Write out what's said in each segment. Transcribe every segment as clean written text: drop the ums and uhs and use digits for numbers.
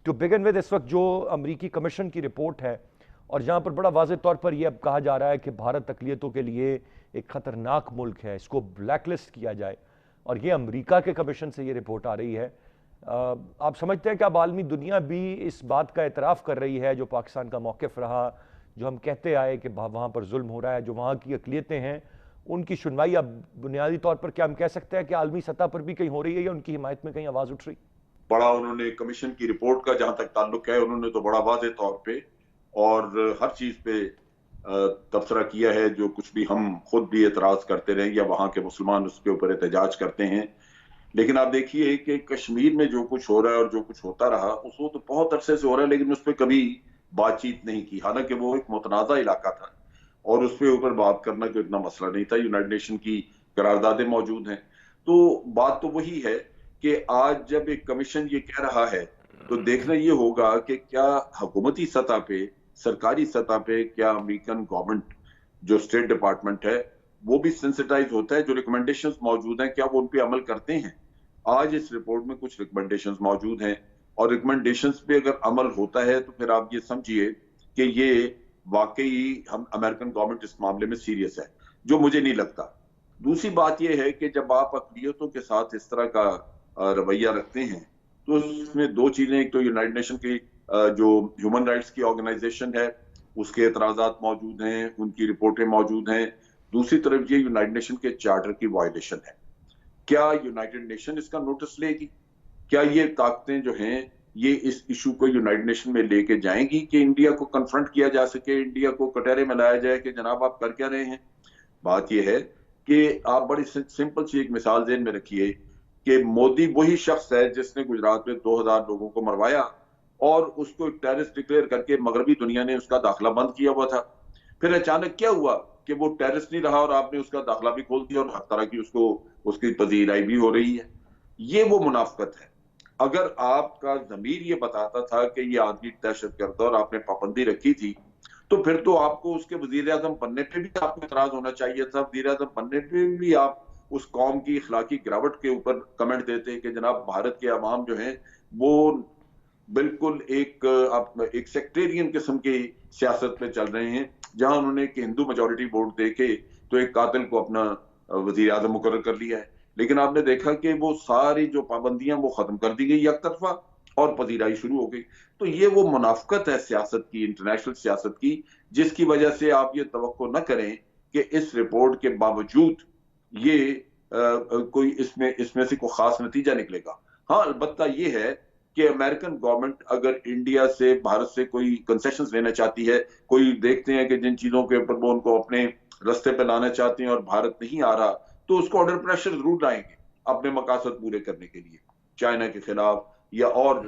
To begin with us وقت جو امریکی کمیشن کی رپورٹ ہے اور جہاں پر بڑا واضح طور پر یہ اب کہا جا رہا ہے کہ بھارت اقلیتوں کے لیے ایک خطرناک ملک ہے، اس کو بلیک لسٹ کیا جائے، اور یہ امریکہ کے کمیشن سے یہ رپورٹ آ رہی ہے، آپ سمجھتے ہیں کہ اب عالمی دنیا بھی اس بات کا اعتراف کر رہی ہے جو پاکستان کا موقف رہا، جو ہم کہتے آئے کہ وہاں پر ظلم ہو رہا ہے، جو وہاں کی اقلیتیں ہیں ان کی سنوائی اب بنیادی طور پر کیا ہم کہہ سکتے ہیں کہ عالمی سطح پر بھی کہیں ہو رہی ہے یا ان کی حمایت میں کہیں آواز اٹھ رہی؟ بڑا انہوں نے کمیشن کی رپورٹ کا جہاں تک تعلق ہے انہوں نے تو بڑا واضح طور پہ اور ہر چیز پہ تبصرہ کیا ہے، جو کچھ بھی ہم خود بھی اعتراض کرتے رہے یا وہاں کے مسلمان اس کے اوپر احتجاج کرتے ہیں. لیکن آپ دیکھیے کہ کشمیر میں جو کچھ ہو رہا ہے اور جو کچھ ہوتا رہا اس کو تو بہت عرصے سے ہو رہا ہے، لیکن اس پہ کبھی بات چیت نہیں کی، حالانکہ وہ ایک متنازع علاقہ تھا اور اس پہ اوپر بات کرنا کوئی اتنا مسئلہ نہیں تھا. یونائٹڈ نیشن کی قراردادیں موجود ہیں. تو بات تو وہی ہے کہ آج جب ایک کمیشن یہ کہہ رہا ہے تو دیکھنا یہ ہوگا کہ کیا حکومتی سطح پہ، سرکاری سطح پہ، کیا امریکن گورنمنٹ جو اسٹیٹ ڈپارٹمنٹ ہے وہ بھی سینسٹائز ہوتا ہے، جو ریکمنڈیشنز موجود ہیں کیا وہ ان پہ عمل کرتے ہیں. آج اس رپورٹ میں کچھ ریکمنڈیشنز موجود ہیں اور ریکمنڈیشنز پہ اگر عمل ہوتا ہے تو پھر آپ یہ سمجھیے کہ یہ واقعی ہم امریکن گورنمنٹ اس معاملے میں سیریس ہے، جو مجھے نہیں لگتا. دوسری بات یہ ہے کہ جب آپ اقلیتوں کے ساتھ اس طرح کا رویہ رکھتے ہیں تو اس میں دو چیزیں، ایک تو یونائٹڈ نیشن کی جو ہیومن رائٹس کی آرگنائزیشن ہے اس کے اعتراضات موجود ہیں، ان کی رپورٹیں موجود ہیں، دوسری طرف یہ یونائٹڈ نیشن کے چارٹر کی وائلیشن ہے. کیا یونائٹڈ نیشن اس کا نوٹس لے گی؟ کیا یہ طاقتیں جو ہیں یہ اس ایشو کو یونائٹڈ نیشن میں لے کے جائیں گی کہ انڈیا کو کنفرنٹ کیا جا سکے، انڈیا کو کٹہرے میں لایا جائے کہ جناب آپ کر کیا رہے ہیں؟ بات یہ ہے کہ آپ بڑی سمپل سی ایک مثال ذہن میں رکھیے کہ مودی وہی شخص ہے جس نے گجرات میں 2000 لوگوں کو مروایا اور اس کو ایک ٹیررسٹ ڈکلیئر کر کے مغربی دنیا نے اس کا داخلہ بند کیا ہوا تھا. پھر اچانک کیا ہوا کہ وہ ٹیررسٹ نہیں رہا اور آپ نے اس کا داخلہ بھی کھول دیا اور ہر طرح کی اس کی پذیرائی بھی ہو رہی ہے. یہ وہ منافقت ہے. اگر آپ کا ضمیر یہ بتاتا تھا کہ یہ آدمی دہشت گرد اور آپ نے پابندی رکھی تھی تو پھر تو آپ کو اس کے وزیر اعظم بننے پہ بھی آپ کو اعتراض ہونا چاہیے تھا. وزیر اعظم بننے پہ بھی آپ اس قوم کی اخلاقی گراوٹ کے اوپر کمنٹ دیتے کہ جناب بھارت کے عوام جو ہیں وہ بالکل ایک سیکٹیرین قسم کی سیاست میں چل رہے ہیں، جہاں انہوں نے ایک ہندو میجورٹی ووٹ دے کے تو ایک قاتل کو اپنا وزیر اعظم مقرر کر لیا ہے. لیکن آپ نے دیکھا کہ وہ ساری جو پابندیاں وہ ختم کر دی گئی یک طرفہ اور پذیرائی شروع ہو گئی. تو یہ وہ منافقت ہے سیاست کی، انٹرنیشنل سیاست کی، جس کی وجہ سے آپ یہ توقع نہ کریں کہ اس رپورٹ کے باوجود یہ کوئی اس میں سے کوئی خاص نتیجہ نکلے گا. ہاں البتہ یہ ہے کہ امریکن گورنمنٹ اگر انڈیا سے، بھارت سے کوئی کنسیشنز لینا چاہتی ہے، کوئی دیکھتے ہیں کہ جن چیزوں کے اوپر وہ ان کو اپنے رستے پہ لانا چاہتے ہیں اور بھارت نہیں آ رہا تو اس کو انڈر پریشر ضرور لائیں گے اپنے مقاصد پورے کرنے کے لیے، چائنا کے خلاف یا اور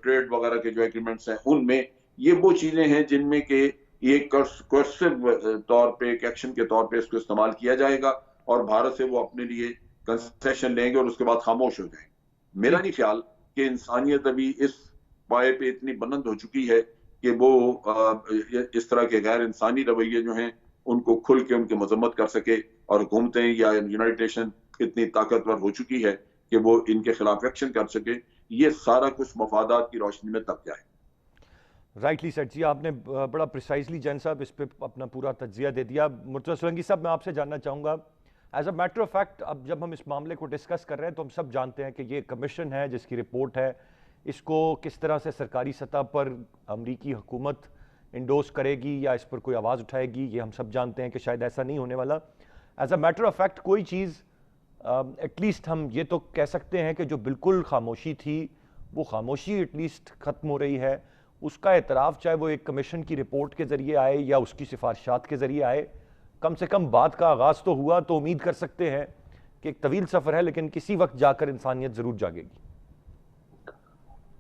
ٹریڈ وغیرہ کے جو ایگریمنٹس ہیں ان میں. یہ وہ چیزیں ہیں جن میں کہ یہ کوئرسو طور پہ، ایک ایکشن کے طور پہ اس کو استعمال کیا جائے گا اور بھارت سے وہ اپنے لیے کنسیشن لیں گے اور اس کے بعد خاموش ہو جائیں گے. میرا نہیں خیال کہ انسانیت ابھی اس پائے پہ اتنی بلند ہو چکی ہے کہ وہ اس طرح کے غیر انسانی رویے جو ہیں ان کو کھل کے ان کی مذمت کر سکے، اور حکومتیں یا یونائٹڈ نیشن اتنی طاقتور ہو چکی ہے کہ وہ ان کے خلاف ایکشن کر سکے. یہ سارا کچھ مفادات کی روشنی میں تب جائے. رائٹلی سیٹ جی، آپ نے بڑا پریسائزلی جین صاحب اس پہ اپنا پورا تجزیہ دے دیا. مرتضی سولنگی صاحب، میں آپ سے جاننا چاہوں گا as a matter of fact, اب جب ہم اس معاملے کو ڈسکس کر رہے ہیں تو ہم سب جانتے ہیں کہ یہ کمیشن ہے جس کی رپورٹ ہے، اس کو کس طرح سے سرکاری سطح پر امریکی حکومت انڈوس کرے گی یا اس پر کوئی آواز اٹھائے گی، یہ ہم سب جانتے ہیں کہ شاید ایسا نہیں ہونے والا. As a matter of fact کوئی چیز ایٹ لیسٹ ہم یہ تو کہہ سکتے ہیں کہ جو بالکل خاموشی تھی وہ خاموشی ایٹ لیسٹ ختم ہو رہی ہے. اس کا اعتراف چاہے وہ ایک کمیشن کی رپورٹ کے ذریعے آئے یا اس کی سفارشات کے ذریعے آئے، کم سے کم بات کا آغاز تو ہوا. تو امید کر سکتے ہیں کہ ایک طویل سفر ہے لیکن کسی وقت جا کر انسانیت ضرور جاگے گی.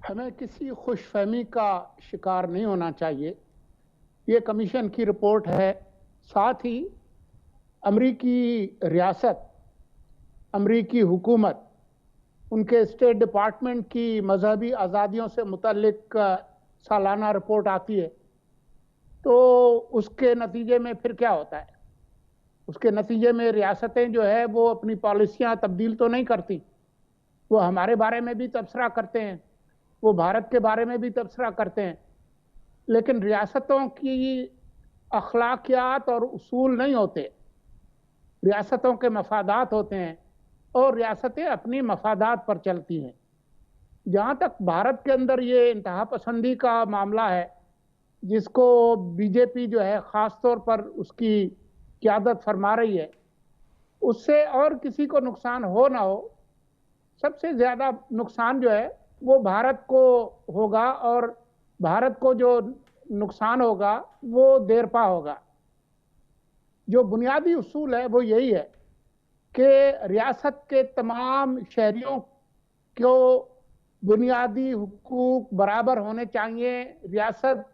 ہمیں کسی خوش فہمی کا شکار نہیں ہونا چاہیے. یہ کمیشن کی رپورٹ ہے، ساتھ ہی امریکی ریاست، امریکی حکومت، ان کے اسٹیٹ ڈپارٹمنٹ کی مذہبی آزادیوں سے متعلق سالانہ رپورٹ آتی ہے. تو اس کے نتیجے میں پھر کیا ہوتا ہے؟ اس کے نتیجے میں ریاستیں جو ہے وہ اپنی پالیسیاں تبدیل تو نہیں کرتی، وہ ہمارے بارے میں بھی تبصرہ کرتے ہیں وہ بھارت کے بارے میں بھی تبصرہ کرتے ہیں، لیکن ریاستوں کی اخلاقیات اور اصول نہیں ہوتے، ریاستوں کے مفادات ہوتے ہیں اور ریاستیں اپنی مفادات پر چلتی ہیں۔ جہاں تک بھارت کے اندر یہ انتہا پسندی کا معاملہ ہے، جس کو بی جے پی جو ہے خاص طور پر اس کی قیادت فرما رہی ہے، اس سے اور کسی کو نقصان ہو نہ ہو، سب سے زیادہ نقصان جو ہے وہ بھارت کو ہوگا، اور بھارت کو جو نقصان ہوگا وہ دیر پا ہوگا۔ جو بنیادی اصول ہے وہ یہی ہے کہ ریاست کے تمام شہریوں کو بنیادی حقوق برابر ہونے چاہیے، ریاست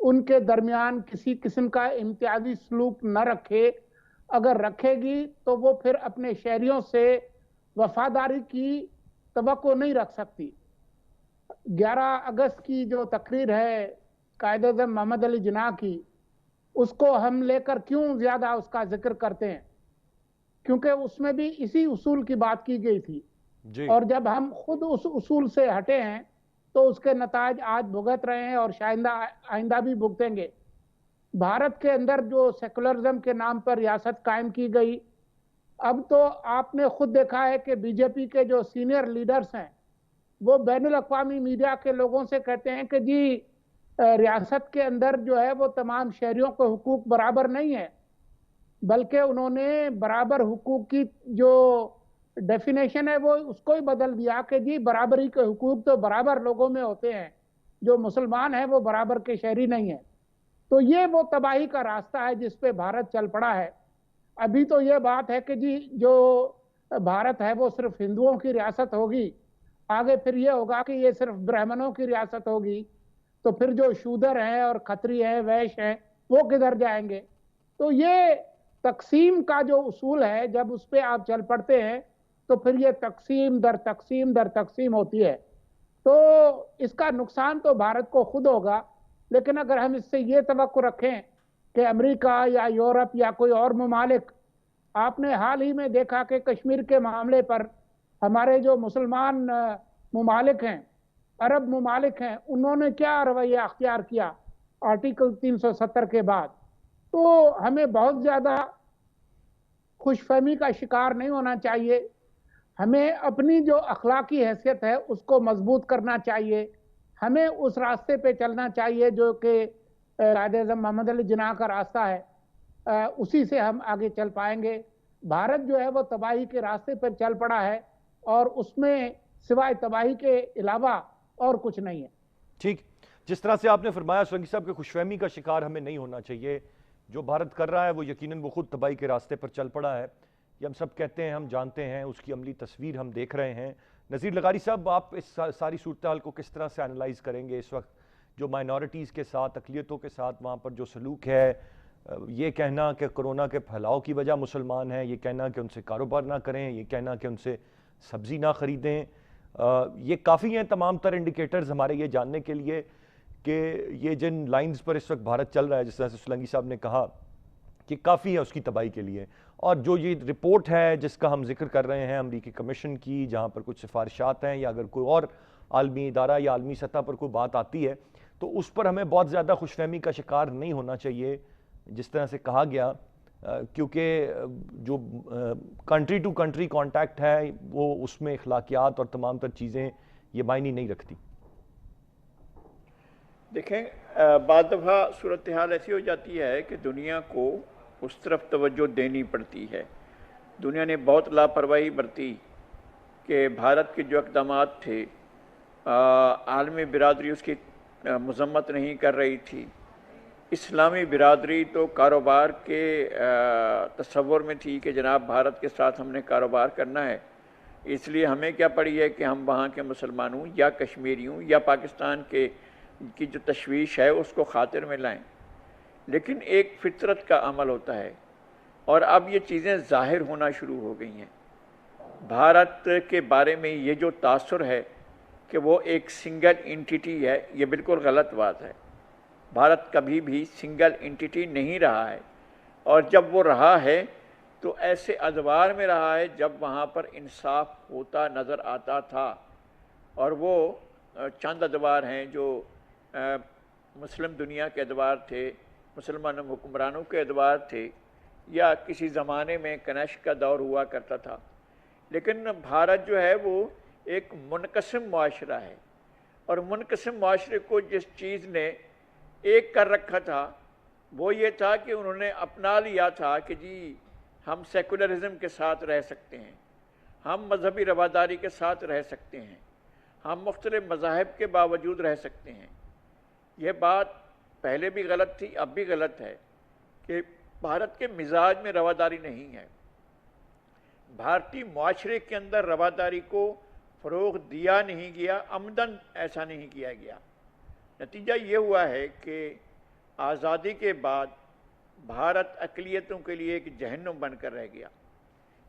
ان کے درمیان کسی قسم کا امتیازی سلوک نہ رکھے، اگر رکھے گی تو وہ پھر اپنے شہریوں سے وفاداری کی توقع نہیں رکھ سکتی۔ 11 اگست کی جو تقریر ہے قائد اعظم محمد علی جناح کی، اس کو ہم لے کر کیوں زیادہ اس کا ذکر کرتے ہیں؟ کیونکہ اس میں بھی اسی اصول کی بات کی گئی تھی، جی اور جب ہم خود اس اصول سے ہٹے ہیں تو اس کے نتائج آج بھگت رہے ہیں اور شاید آئندہ بھی بھگتیں گے۔ بھارت کے اندر جو سیکولرزم کے نام پر ریاست قائم کی گئی، اب تو آپ نے خود دیکھا ہے کہ بی جے پی کے جو سینئر لیڈرز ہیں وہ بین الاقوامی میڈیا کے لوگوں سے کہتے ہیں کہ جی ریاست کے اندر جو ہے وہ تمام شہریوں کو حقوق برابر نہیں ہے، بلکہ انہوں نے برابر حقوق کی جو ڈیفینیشن ہے وہ اس کو ہی بدل دیا کہ جی برابری کے حقوق تو برابر لوگوں میں ہوتے ہیں، جو مسلمان ہیں وہ برابر کے شہری نہیں ہیں۔ تو یہ وہ تباہی کا راستہ ہے جس پہ بھارت چل پڑا ہے۔ ابھی تو یہ بات ہے کہ جی جو بھارت ہے وہ صرف ہندوؤں کی ریاست ہوگی، آگے پھر یہ ہوگا کہ یہ صرف برہمنوں کی ریاست ہوگی، تو پھر جو شودر ہیں اور کھتری ہیں، ویش ہیں، وہ کدھر جائیں گے؟ تو یہ تقسیم کا جو اصول ہے، جب اس پہ آپ چل پڑتے ہیں تو پھر یہ تقسیم در تقسیم در تقسیم ہوتی ہے۔ تو اس کا نقصان تو بھارت کو خود ہوگا، لیکن اگر ہم اس سے یہ توقع رکھیں کہ امریکہ یا یورپ یا کوئی اور ممالک، آپ نے حال ہی میں دیکھا کہ کشمیر کے معاملے پر ہمارے جو مسلمان ممالک ہیں، عرب ممالک ہیں، انہوں نے کیا رویہ اختیار کیا آرٹیکل 370 کے بعد؟ تو ہمیں بہت زیادہ خوش فہمی کا شکار نہیں ہونا چاہیے، ہمیں اپنی جو اخلاقی حیثیت ہے اس کو مضبوط کرنا چاہیے، ہمیں اس راستے پہ چلنا چاہیے جو کہ قائد اعظم محمد علی جناح کا راستہ ہے، اسی سے ہم آگے چل پائیں گے۔ بھارت جو ہے وہ تباہی کے راستے پر چل پڑا ہے، اور اس میں سوائے تباہی کے علاوہ اور کچھ نہیں ہے۔ ٹھیک، جس طرح سے آپ نے فرمایا سولنگی صاحب کہ خوش فہمی کا شکار ہمیں نہیں ہونا چاہیے، جو بھارت کر رہا ہے وہ یقیناً وہ خود تباہی کے راستے پر چل پڑا ہے، یہ ہم سب کہتے ہیں، ہم جانتے ہیں، اس کی عملی تصویر ہم دیکھ رہے ہیں۔ نذیر لغاری صاحب، آپ اس ساری صورتحال کو کس طرح سے انالائز کریں گے؟ اس وقت جو مائنورٹیز کے ساتھ، اقلیتوں کے ساتھ وہاں پر جو سلوک ہے، یہ کہنا کہ کرونا کے پھیلاؤ کی وجہ مسلمان ہیں، یہ کہنا کہ ان سے کاروبار نہ کریں، یہ کہنا کہ ان سے سبزی نہ خریدیں، یہ کافی ہیں تمام تر انڈیکیٹرز ہمارے یہ جاننے کے لیے کہ یہ جن لائنز پر اس وقت بھارت چل رہا ہے، جس طرح سے سولنگی صاحب نے کہا کہ کافی ہے اس کی تباہی کے لیے۔ اور جو یہ رپورٹ ہے جس کا ہم ذکر کر رہے ہیں امریکی کمیشن کی، جہاں پر کچھ سفارشات ہیں، یا اگر کوئی اور عالمی ادارہ یا عالمی سطح پر کوئی بات آتی ہے تو اس پر ہمیں بہت زیادہ خوش فہمی کا شکار نہیں ہونا چاہیے، جس طرح سے کہا گیا، کیونکہ جو کنٹری ٹو کنٹری کانٹیکٹ ہے وہ اس میں اخلاقیات اور تمام تر چیزیں یہ معنی نہیں رکھتی۔ دیکھیں، بعض دفعہ صورتحال ایسی ہو جاتی ہے کہ دنیا کو اس طرف توجہ دینی پڑتی ہے۔ دنیا نے بہت لاپرواہی برتی کہ بھارت کے جو اقدامات تھے، عالمی برادری اس کی مذمت نہیں کر رہی تھی، اسلامی برادری تو کاروبار کے تصور میں تھی کہ جناب بھارت کے ساتھ ہم نے کاروبار کرنا ہے، اس لیے ہمیں کیا پڑی ہے کہ ہم وہاں کے مسلمانوں یا کشمیریوں یا پاکستان کی جو تشویش ہے اس کو خاطر میں لائیں۔ لیکن ایک فطرت کا عمل ہوتا ہے، اور اب یہ چیزیں ظاہر ہونا شروع ہو گئی ہیں۔ بھارت کے بارے میں یہ جو تاثر ہے کہ وہ ایک سنگل انٹیٹی ہے، یہ بالکل غلط بات ہے۔ بھارت کبھی بھی سنگل انٹیٹی نہیں رہا ہے، اور جب وہ رہا ہے تو ایسے ادوار میں رہا ہے جب وہاں پر انصاف ہوتا نظر آتا تھا، اور وہ چند ادوار ہیں جو مسلم دنیا کے ادوار تھے، مسلمان حکمرانوں کے ادوار تھے، یا کسی زمانے میں کنشک کا دور ہوا کرتا تھا، لیکن بھارت جو ہے وہ ایک منقسم معاشرہ ہے، اور منقسم معاشرے کو جس چیز نے ایک کر رکھا تھا وہ یہ تھا کہ انہوں نے اپنا لیا تھا کہ جی ہم سیکولرزم کے ساتھ رہ سکتے ہیں، ہم مذہبی رواداری کے ساتھ رہ سکتے ہیں، ہم مختلف مذاہب کے باوجود رہ سکتے ہیں۔ یہ بات پہلے بھی غلط تھی، اب بھی غلط ہے کہ بھارت کے مزاج میں رواداری نہیں ہے۔ بھارتی معاشرے کے اندر رواداری کو فروغ دیا نہیں گیا، عمدن ایسا نہیں کیا گیا۔ نتیجہ یہ ہوا ہے کہ آزادی کے بعد بھارت اقلیتوں کے لیے ایک جہنم بن کر رہ گیا۔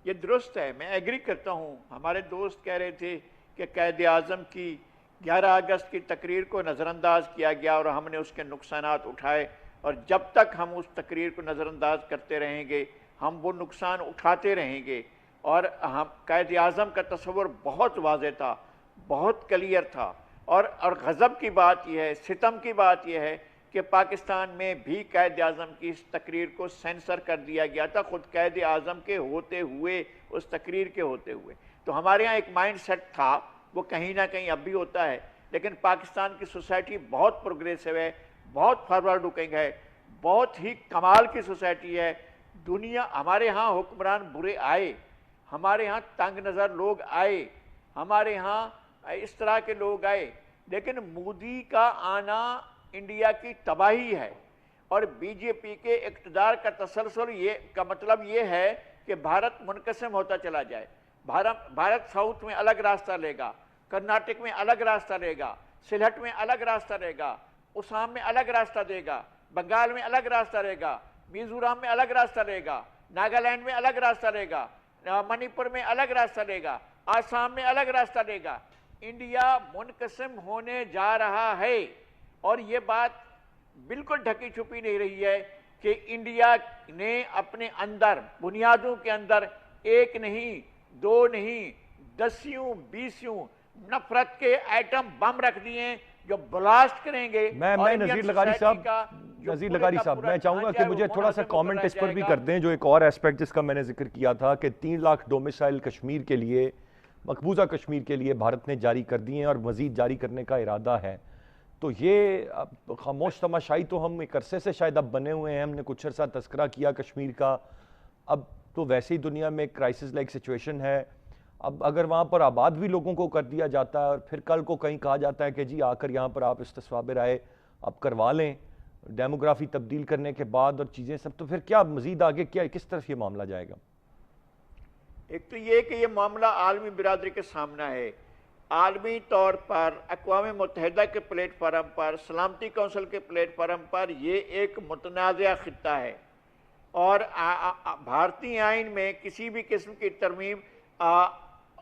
یہ درست ہے، میں ایگری کرتا ہوں۔ ہمارے دوست کہہ رہے تھے کہ قائد اعظم کی 11 اگست کی تقریر کو نظر انداز کیا گیا اور ہم نے اس کے نقصانات اٹھائے، اور جب تک ہم اس تقریر کو نظر انداز کرتے رہیں گے ہم وہ نقصان اٹھاتے رہیں گے۔ اور ہم قائد اعظم کا تصور بہت واضح تھا، بہت کلیئر تھا، اور غضب کی بات یہ ہے، ستم کی بات یہ ہے کہ پاکستان میں بھی قائد اعظم کی اس تقریر کو سینسر کر دیا گیا تھا، خود قائد اعظم کے ہوتے ہوئے، اس تقریر کے ہوتے ہوئے۔ تو ہمارے ہاں ایک مائنڈ سیٹ تھا، وہ کہیں نہ کہیں اب بھی ہوتا ہے، لیکن پاکستان کی سوسائٹی بہت پروگریسو ہے، بہت فارورڈ لوکنگ ہے، بہت ہی کمال کی سوسائٹی ہے۔ دنیا، ہمارے ہاں حکمران برے آئے، ہمارے ہاں تنگ نظر لوگ آئے، ہمارے ہاں اس طرح کے لوگ آئے، لیکن مودی کا آنا انڈیا کی تباہی ہے، اور بی جے پی کے اقتدار کا تسلسل کا مطلب یہ ہے کہ بھارت منقسم ہوتا چلا جائے۔ بھارت ساؤتھ میں الگ راستہ لے گا، کرناٹک میں الگ راستہ لے گا، سلہٹ میں الگ راستہ لے گا، اسام میں الگ راستہ دے گا، بنگال میں الگ راستہ لے گا، میزورام میں الگ راستہ لے گا، ناگالینڈ میں الگ راستہ لے گا، منی پور میں الگ راستہ لے گا، آسام میں الگ راستہ لے گا۔ انڈیا منقسم ہونے جا رہا ہے، اور یہ بات بالکل ڈھکی چھپی نہیں رہی ہے کہ انڈیا نے اپنے اندر، بنیادوں کے اندر، ایک نہیں، دو نہیں، 10 20 نفرت کے ایٹم بم رکھ دیے ہیں جو بلاسٹ کریں گے۔ میں نذیر لغاری صاحب میں چاہوں گا کہ مجھے تھوڑا سا کامنٹ اس پر بھی کر دیں، جو ایک اور ایسپیکٹ جس کا میں نے ذکر کیا تھا کہ 3 لاکھ ڈومیسائل کشمیر کے لیے، مقبوضہ کشمیر کے لیے بھارت نے جاری کر دیے ہیں اور مزید جاری کرنے کا ارادہ ہے۔ تو یہ خاموش تماشائی تو ہم ایک عرصے سے شاید اب بنے ہوئے ہیں، ہم نے کچھ عرصہ تذکرہ کیا کشمیر کا، اب تو ویسے ہی دنیا میں ایک کرائسس لائک سچویشن ہے۔ اب اگر وہاں پر آباد بھی لوگوں کو کر دیا جاتا ہے اور پھر کل کو کہیں کہا جاتا ہے کہ جی آ کر یہاں پر آپ استصواب رائے آپ کروا لیں ڈیموگرافی تبدیل کرنے کے بعد اور چیزیں سب، تو پھر کیا مزید آگے کیا کس طرف یہ معاملہ جائے گا؟ ایک تو یہ کہ یہ معاملہ عالمی برادری کے سامنے ہے، عالمی طور پر اقوام متحدہ کے پلیٹ فارم پر، سلامتی کونسل کے پلیٹ فارم پر یہ ایک متنازع خطہ ہے، اور بھارتی آئین میں کسی بھی قسم کی ترمیم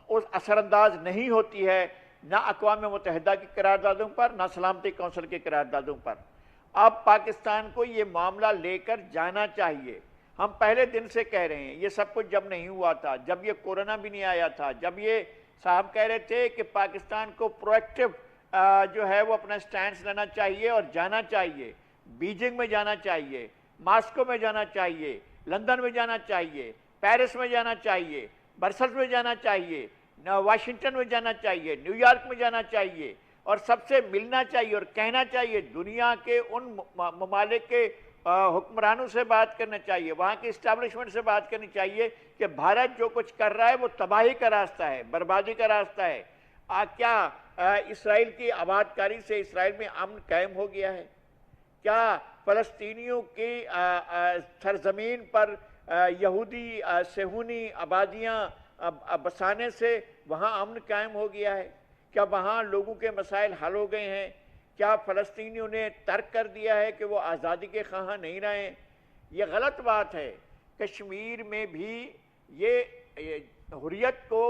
اس اثر انداز نہیں ہوتی ہے، نہ اقوام متحدہ کی قراردادوں پر، نہ سلامتی کونسل کی قراردادوں پر۔ اب پاکستان کو یہ معاملہ لے کر جانا چاہیے۔ ہم پہلے دن سے کہہ رہے ہیں، یہ سب کچھ جب نہیں ہوا تھا، جب یہ کورونا بھی نہیں آیا تھا، جب یہ صاحب کہہ رہے تھے کہ پاکستان کو پرویکٹیو جو ہے وہ اپنا سٹینڈز لینا چاہیے اور جانا چاہیے، بیجنگ میں جانا چاہیے، ماسکو میں جانا چاہیے، لندن میں جانا چاہیے، پیرس میں جانا چاہیے، برسلز میں جانا چاہیے، واشنگٹن میں جانا چاہیے، نیو یارک میں جانا چاہیے، اور سب سے ملنا چاہیے اور کہنا چاہیے، دنیا کے ان ممالک کے حکمرانوں سے بات کرنا چاہیے، وہاں کی اسٹیبلشمنٹ سے بات کرنی چاہیے کہ بھارت جو کچھ کر رہا ہے وہ تباہی کا راستہ ہے، بربادی کا راستہ ہے۔ کیا اسرائیل کی آباد کاری سے اسرائیل میں امن قائم ہو گیا ہے؟ کیا فلسطینیوں کی سرزمین پر یہودی صہیونی آبادیاں بسانے سے وہاں امن قائم ہو گیا ہے؟ کیا وہاں لوگوں کے مسائل حل ہو گئے ہیں؟ کیا فلسطینیوں نے ترک کر دیا ہے کہ وہ آزادی کے خواہاں نہیں رہیں؟ یہ غلط بات ہے۔ کشمیر میں بھی یہ حریت کو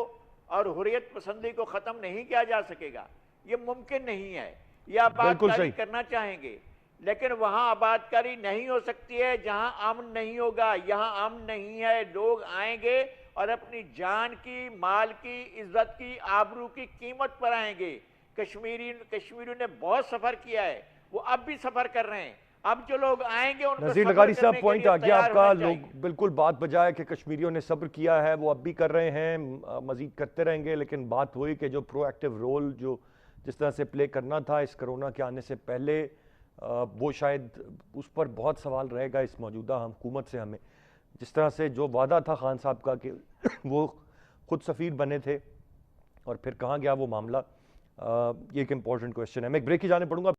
اور حریت پسندی کو ختم نہیں کیا جا سکے گا، یہ ممکن نہیں ہے۔ یہ آباد کاری کرنا چاہیں گے لیکن وہاں آباد کاری نہیں ہو سکتی ہے جہاں امن نہیں ہوگا۔ یہاں امن نہیں ہے، لوگ آئیں گے اور اپنی جان کی، مال کی، عزت کی، آبرو کی قیمت پر آئیں گے۔ کشمیریوں نے بہت سفر کیا ہے، وہ اب بھی سفر کر رہے ہیں، اب جو لوگ آئیں گے ان کو نذیر سفر لغاری کرنے صاحب کے پوائنٹ لیے آ گیا تیار آپ کا، ہونا لوگ چاہیے۔ بالکل بات بجائے کہ کشمیریوں نے صبر کیا ہے وہ اب بھی کر رہے ہیں، مزید کرتے رہیں گے، لیکن بات ہوئی کہ جو پرو ایکٹیو رول جو جس طرح سے پلے کرنا تھا اس کرونا کے آنے سے پہلے، وہ شاید اس پر بہت سوال رہے گا اس موجودہ حکومت سے ہمیں، جس طرح سے جو وعدہ تھا خان صاحب کا کہ وہ خود سفیر بنے تھے اور پھر کہاں گیا وہ معاملہ، یہ ایک امپورٹنٹ کویسچن ہے۔ میں ایک بریک کی جانے پڑوں گا۔